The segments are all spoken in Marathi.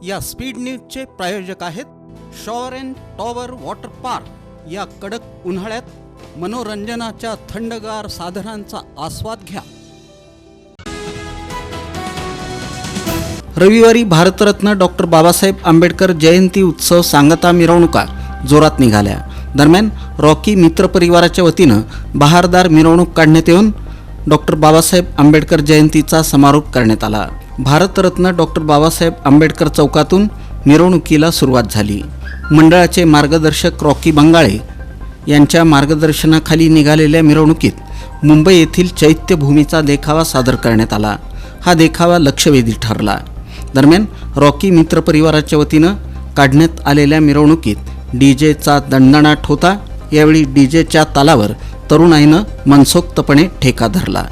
या स्पीड न्यूजचे प्रायोजक आहेत shower and tower water park. या कडक उन्हाळ्यात मनोरंजनाच्या थंडगार साधनांचा आस्वाद घ्या। रविवारी भारतरत्न डॉक्टर बाबासाहेब आंबेडकर जयंती उत्सव सांगता मिरवणुका जोरात निघाल्या। दरम्यान रॉकी मित्र परिवाराच्या वतीनं बहारदार मिरवणूक काढण्यात येऊन डॉक्टर बाबासाहेब आंबेडकर जयंतीचा समारोप करण्यात आला। भारतरत्न डॉक्टर बाबासाहेब आंबेडकर चौकातून मिरवणुकीला सुरुवात झाली। मंडळाचे मार्गदर्शक रॉकी बंगाळे यांच्या मार्गदर्शनाखाली निघालेल्या मिरवणुकीत मुंबई येथील चैत्यभूमीचा देखावा सादर करण्यात आला। हा देखावा लक्षवेधी ठरला। दरम्यान रॉकी मित्र परिवाराच्या वतीनं काढण्यात आलेल्या मिरवणुकीत डीजेचा दणदणाट होता। यावेळी डीजेच्या तालावर तरुणाईनं मनसोक्तपणे ठेका धरला।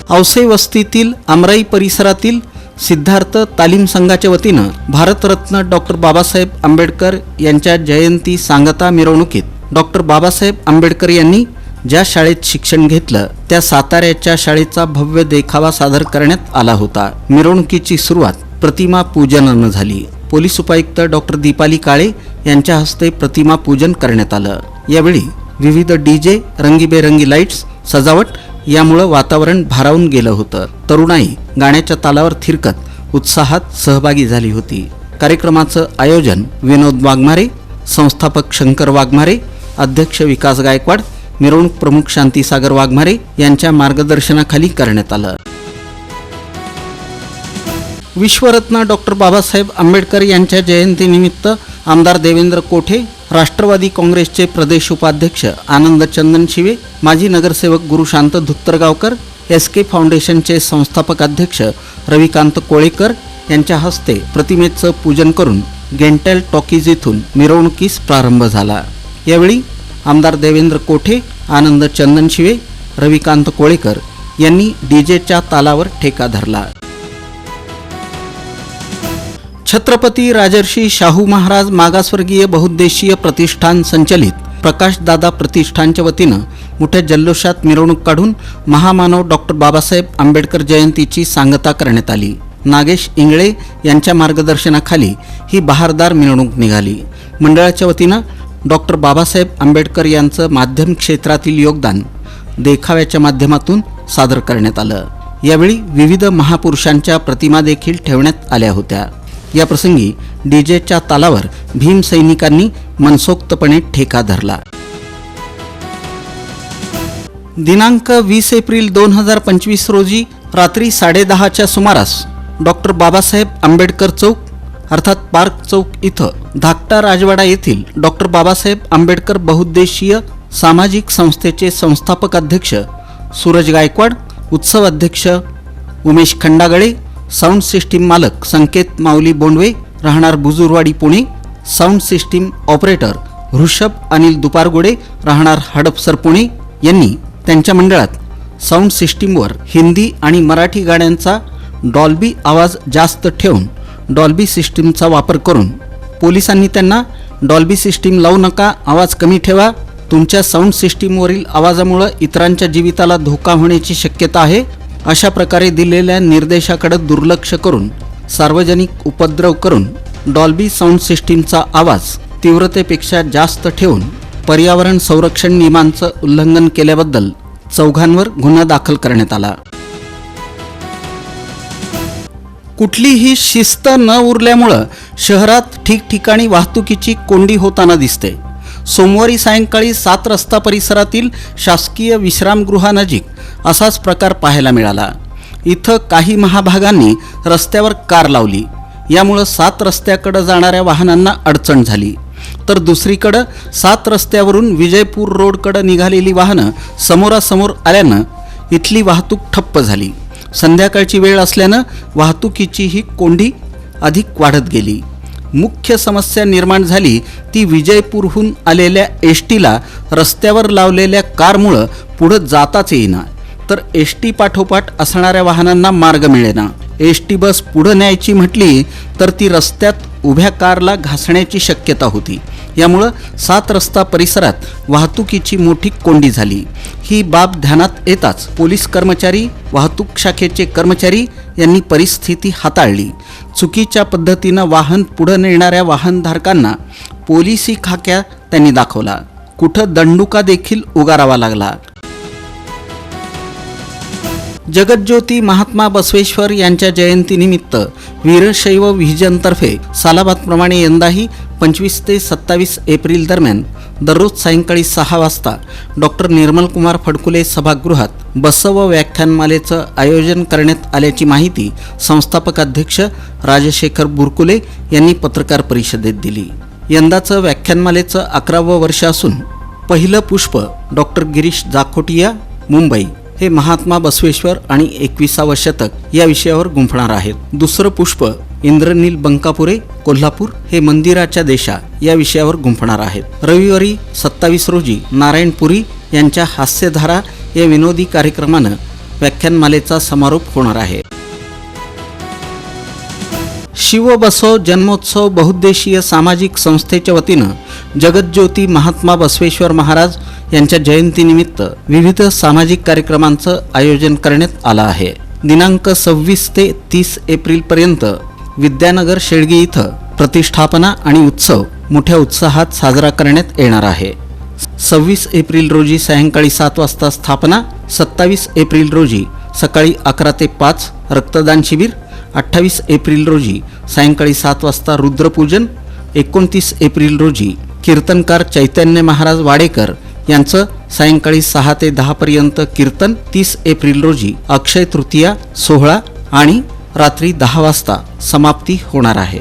औसे वस्तीतील आमराई परिसरातील सिद्धार्थ तालीम संघाच्या वतीनं भारतरत्न डॉक्टर बाबासाहेब आंबेडकर यांच्या जयंती सांगता मिरवणुकीत डॉक्टर बाबासाहेब आंबेडकर यांनी ज्या शाळेत शिक्षण घेतलं त्या साताऱ्याच्या शाळेचा भव्य देखावा सादर करण्यात आला होता। मिरवणुकीची सुरुवात प्रतिमा पूजनानं झाली। पोलीस उपायुक्त डॉक्टर दीपाली काळे यांच्या हस्ते प्रतिमा पूजन करण्यात आलं। यावेळी विविध डीजे, रंगीबेरंगी लाईट्स, सजावट यामुळे वातावरण भारावून गेलं होतं। तरुणाई गाण्याच्या तालावर थिरकत उत्साहात सहभागी झाली होती। कार्यक्रमाचं आयोजन विनोद वाघमारे, संस्थापक शंकर वाघमारे, अध्यक्ष विकास गायकवाड, मिरवणूक प्रमुख शांतीसागर वाघमारे यांच्या मार्गदर्शनाखाली करण्यात आलं। विश्वरत्न डॉक्टर बाबासाहेब आंबेडकर यांच्या जयंतीनिमित्त आमदार देवेंद्र कोठे, राष्ट्रवादी काँग्रेसचे प्रदेश उपाध्यक्ष आनंद चंदनशिवे, माजी नगरसेवक गुरुशांत धुत्तरगावकर, एसके फाउंडेशनचे संस्थापक अध्यक्ष रविकांत कोळेकर यांच्या हस्ते प्रतिमेचं पूजन करून गेंटेल टॉकीज येथून मिरवणुकीस प्रारंभ झाला। यावेळी आमदार देवेंद्र कोठे, आनंद चंदनशिवे, रविकांत कोळेकर यांनी डीजेच्या तालावर ठेका धरला। छत्रपती राजर्षी शाहू महाराज मागासवर्गीय बहुउद्देशीय प्रतिष्ठान संचलित प्रकाशदादा प्रतिष्ठानच्या वतीनं मोठ्या जल्लोषात मिरवणूक काढून महामानव डॉक्टर बाबासाहेब आंबेडकर जयंतीची सांगता करण्यात आली। नागेश इंगळे यांच्या मार्गदर्शनाखाली ही बहारदार मिरवणूक निघाली। मंडळाच्या वतीनं डॉक्टर बाबासाहेब आंबेडकर यांचं माध्यम क्षेत्रातील योगदान देखाव्याच्या माध्यमातून सादर करण्यात आलं। यावेळी विविध महापुरुषांच्या प्रतिमा देखील ठेवण्यात आल्या होत्या। या प्रसंगी डीजेच्या तालावर भीम सैनिकांनी मनसोक्तपणे ठेका धरला। दिनांक 20 एप्रिल 2025 रोजी रात्री 10:30च्या सुमारास डॉक्टर बाबासाहेब आंबेडकर चौक अर्थात पार्क चौक इथं धाकटा राजवाडा येथील डॉक्टर बाबासाहेब आंबेडकर बहुउद्देशीय सामाजिक संस्थेचे संस्थापक अध्यक्ष सूरज गायकवाड, उत्सव अध्यक्ष उमेश खंडागळे, साऊंड सिस्टीम मालक संकेत माऊली बोंडवे, राहणार Bujurwadi Pune, sound system operator Rishabh Anil Dupargode, राहणार हडपसर पुणे यांनी त्यांच्या मंडळात साऊंड सिस्टीमवर हिंदी आणि मराठी गाण्यांचा डॉल्बी आवाज जास्त ठेवून डॉल्बी सिस्टीमचा वापर करून पोलिसांनी त्यांना डॉल्बी सिस्टीम लावू नका, आवाज कमी ठेवा, तुमच्या साऊंड सिस्टीमवरील आवाजामुळे इतरांच्या जीविताला धोका होण्याची शक्यता आहे, अशा प्रकारे दिलेल्या निर्देशाकडे दुर्लक्ष करून सार्वजनिक उपद्रव करून डॉल्बी साऊंड सिस्टीमचा आवाज तीव्रतेपेक्षा जास्त ठेवून पर्यावरण संरक्षण नियमांचं उल्लंघन केल्याबद्दल चौघांवर गुन्हा दाखल करण्यात आला। कुठलीही शिस्त न उरल्यामुळं शहरात ठिकठिकाणी वाहतुकीची कोंडी होताना दिसते। सोमवारी सायंकाळी 7 रस्ता परिसरातील शासकीय विश्रामगृहानजीक असाच प्रकार पाहायला मिळाला। इथं काही महाभागांनी रस्त्यावर कार लावली। यामुळं 7 रस्त्याकडे जाणाऱ्या वाहनांना अडचण झाली। तर दुसरीकडं 7 रस्त्यावरून विजयपूर रोडकडे निघालेली वाहनं समोरासमोर आल्यानं इथली वाहतूक ठप्प झाली। संध्याकाळची वेळ असल्यानं वाहतुकीची ही कोंडी अधिक वाढत गेली। मुख्य समस्या निर्माण झाली ती विजयपूरहून आलेल्या एसटीला रस्त्यावर लावलेल्या कारमुळं पुढं जाताच येईना, तर एसटी पाठोपाठ असणाऱ्या वाहनांना मार्ग मिळेना। एसटी बस पुढं न्यायची म्हटली तर ती रस्त्यात उभ्या कारला घासण्याची शक्यता होती। यामुळं 7 रस्ता परिसरात वाहतुकीची मोठी कोंडी झाली. ही बाब ध्यानात येताच पोलीस कर्मचारी, वाहतूक शाखेचे कर्मचारी यांनी परिस्थिती हाताळली. चुकीच्या पद्धतीनं वाहन पुढे नेणाऱ्या वाहनधारकांना पोलिसी खाक्या त्यांनी दाखवला. कुठं दंडुका देखील उगारावा लागला. जगज्योती महात्मा बसवेश्वर यांच्या जयंतीनिमित्त वीरशैव व्हिजनतर्फे सालाबादप्रमाणे यंदाही 25 ते 27 एप्रिल दरम्यान दररोज सायंकाळी 6 वाजता डॉक्टर निर्मलकुमार फडकुले सभागृहात बसव व्याख्यानमालेचं आयोजन करण्यात आल्याची माहिती संस्थापक अध्यक्ष राजशेखर बुरकुले यांनी पत्रकार परिषदेत दिली. यंदाचं व्याख्यानमालेचं 11वं वर्ष असून पहिलं पुष्प डॉक्टर गिरीश जाखोटिया मुंबई हे महात्मा बसवेश्वर आणि 21वे शतक या विषयावर गुंफणार आहेत. दुसरं पुष्प इंद्रनील बंकापुरे कोल्हापूर हे मंदिराच्या देशा या विषयावर गुंफणार आहेत. रविवारी 27 रोजी नारायणपुरी यांच्या हास्यधारा या विनोदी कार्यक्रमानं व्याख्यानमालेचा समारोप होणार आहे. शिवबसव जन्मोत्सव बहुउद्देशीय सामाजिक संस्थेच्या वतीनं जगज्योती महात्मा बसवेश्वर महाराज यांच्या जयंतीनिमित्त विविध सामाजिक कार्यक्रमांचं आयोजन करण्यात आलं आहे. दिनांक 26 ते 30 एप्रिलपर्यंत विद्यानगर शेळगी इथं प्रतिष्ठापना आणि उत्सव मोठ्या उत्साहात साजरा करण्यात येणार आहे. 26 एप्रिल रोजी सायंकाळी 7 वाजता स्थापना, 27 एप्रिल रोजी सकाळी 11 ते 5 रक्तदान शिबिर, 28 एप्रिल रोजी सायंकाळी 7 वाजता रुद्रपूजन, 29 एप्रिल रोजी कीर्तनकार चैतन्य महाराज वाडेकर यांचं सायंकाळी 6 ते 10 पर्यंत कीर्तन, 30 एप्रिल रोजी अक्षय तृतीया सोहळा आणि रात्री 10 वाजता समाप्ती होणार आहे.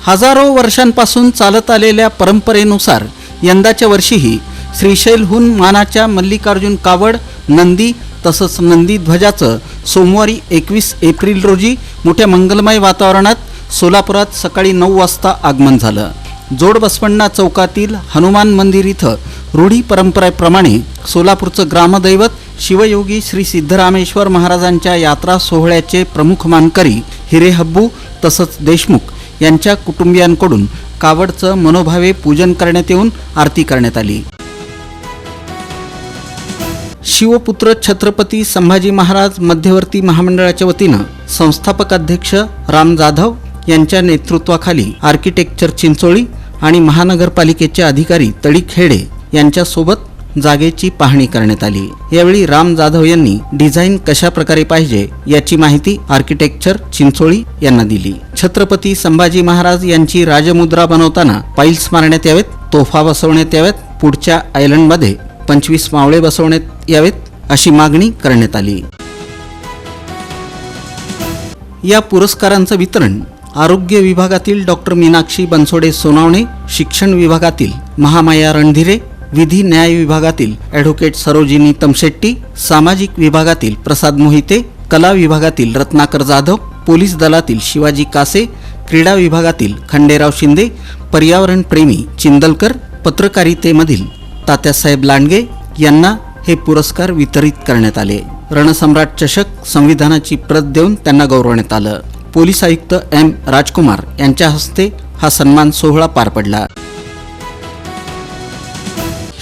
हजारो वर्षांपासून चालत आलेल्या परंपरेनुसार यंदाच्या वर्षीही श्रीशैलहून मानाच्या मल्लिकार्जुन कावड, नंदी तसंच नंदी ध्वजाचं सोमवारी 21 एप्रिल रोजी मोठ्या मंगलमय वातावरणात सोलापुरात सकाळी 9 वाजता आगमन झालं. जोडबसवण्णा चौकातील हनुमान मंदिर इथं रूढी परंपरेप्रमाणे सोलापूरचं ग्रामदैवत शिवयोगी श्री सिद्धरामेश्वर महाराजांच्या यात्रा सोहळ्याचे प्रमुख मानकरी हिरेहब्बू तसंच देशमुख यांच्या कुटुंबियांकडून कावडचं मनोभावे पूजन करण्यात येऊन आरती करण्यात आली. शिवपुत्र छत्रपती संभाजी महाराज मध्यवर्ती महामंडळाच्या वतीनं संस्थापक अध्यक्ष राम जाधव यांच्या नेतृत्वाखाली आर्किटेक्चर चिंचोळी आणि महानगरपालिकेचे अधिकारी तडी खेडे यांच्यासोबत जागेची पाहणी करण्यात आली. यावेळी राम जाधव यांनी डिझाईन कशा प्रकारे पाहिजे याची माहिती आर्किटेक्चर चिंचोळी यांना दिली. छत्रपती संभाजी महाराज यांची राजमुद्रा बनवताना पाईल्स मारण्यात यावेत, तोफा बसवण्यात याव्यात, पुढच्या आयलंडमध्ये 25 मावळे बसवण्यात यावेत अशी मागणी करण्यात आली. या पुरस्कारांचं वितरण आरोग्य विभागातील डॉक्टर मीनाक्षी बनसोडे सोनावणे, शिक्षण विभागातील महामाया रणधीरे, विधी न्याय विभागातील ॲडव्होकेट सरोजिनी तमशेट्टी, सामाजिक विभागातील प्रसाद मोहिते, कला विभागातील रत्नाकर जाधव, पोलीस दलातील शिवाजी कासे, क्रीडा विभागातील खंडेराव शिंदे, पर्यावरण प्रेमी चिंदलकर, पत्रकारितेमधील तात्यासाहेब लांडगे यांना हे पुरस्कार वितरित करण्यात आले. रणसम्राट चषक संविधानाची प्रत देऊन त्यांना गौरवण्यात आलं. पोलीस आयुक्त एम राजकुमार यांच्या हस्ते हा सन्मान सोहळा पार पडला.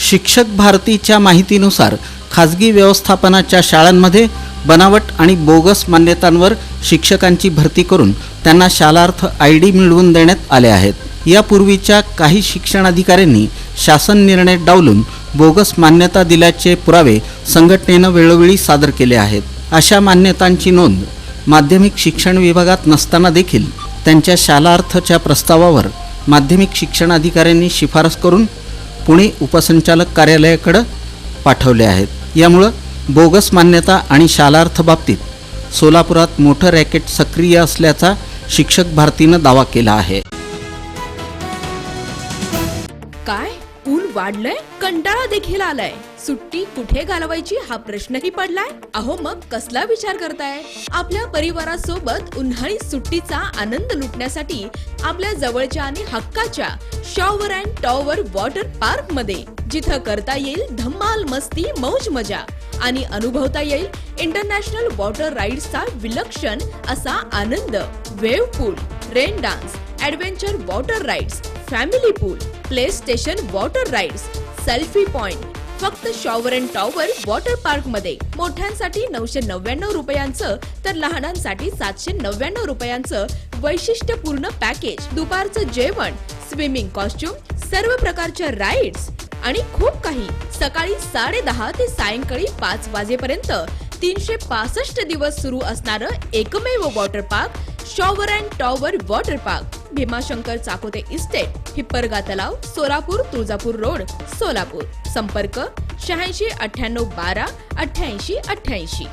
शिक्षक भारतीच्या माहितीनुसार खाजगी व्यवस्थापनाच्या शाळांमध्ये बनावट आणि बोगस मान्यतांवर शिक्षकांची भरती करून त्यांना शालार्थ ID मिळवून देण्यात आले आहेत. यापूर्वीच्या काही शिक्षणाधिकाऱ्यांनी शासन निर्णय डावलून बोगस मान्यता दिल्याचे पुरावे संघटनेनं वेळोवेळी सादर केले आहेत. अशा मान्यतांची नोंद माध्यमिक शिक्षण विभागात नसताना देखील त्यांच्या शालार्थच्या प्रस्तावावर माध्यमिक शिक्षण अधिकाऱ्यांनी शिफारस करून पुणे उपसंचालक कार्यालयाकडे पाठवले आहेत. यामुळं बोगस मान्यता आणि शालार्थ बाबतीत सोलापुरात मोठं रॅकेट सक्रिय असल्याचा शिक्षक भारतीनं दावा केला आहे. काय ऊन वाढलंय, कंटाळा देखील आलाय, सुट्टी कुठे घालवायची हा प्रश्नही पडलाय. अहो मग कसला विचार करताय? आपल्या परिवारासोबत उन्हाळी सुट्टीचा आनंद लुटण्यासाठी आपल्या जवळच्या आणि हक्काच्या shower and tower water park मध्ये, जिथं करता येईल धम्माल मस्ती मौज मजा आणि अनुभवता येईल इंटरनॅशनल वॉटर राईड्सचा विलक्षण असा आनंद. Wave pool, rain dance, adventure water rides, family pool, play station water rides, selfie point फक्त shower and tower water park मध्ये. मोठ्यांसाठी 999 रुपयांचं तर लहानांसाठी 799 रुपयांचं वैशिष्ट्यपूर्ण पॅकेज. दुपारचं जेवण, स्विमिंग कॉस्ट्युम, सर्व प्रकारच्या राईड्स आणि खूप काही. सकाळी 10:30 ते सायंकाळी 5 वाजेपर्यंत 365 दिवस सुरू असणारं एकमेव water park shower and tower water park. Bhimashankar Chakote estate, Hipparga तलाव, सोलापूर, तुळजापूर रोड, सोलापूर. संपर्क 86 98 12 88 88.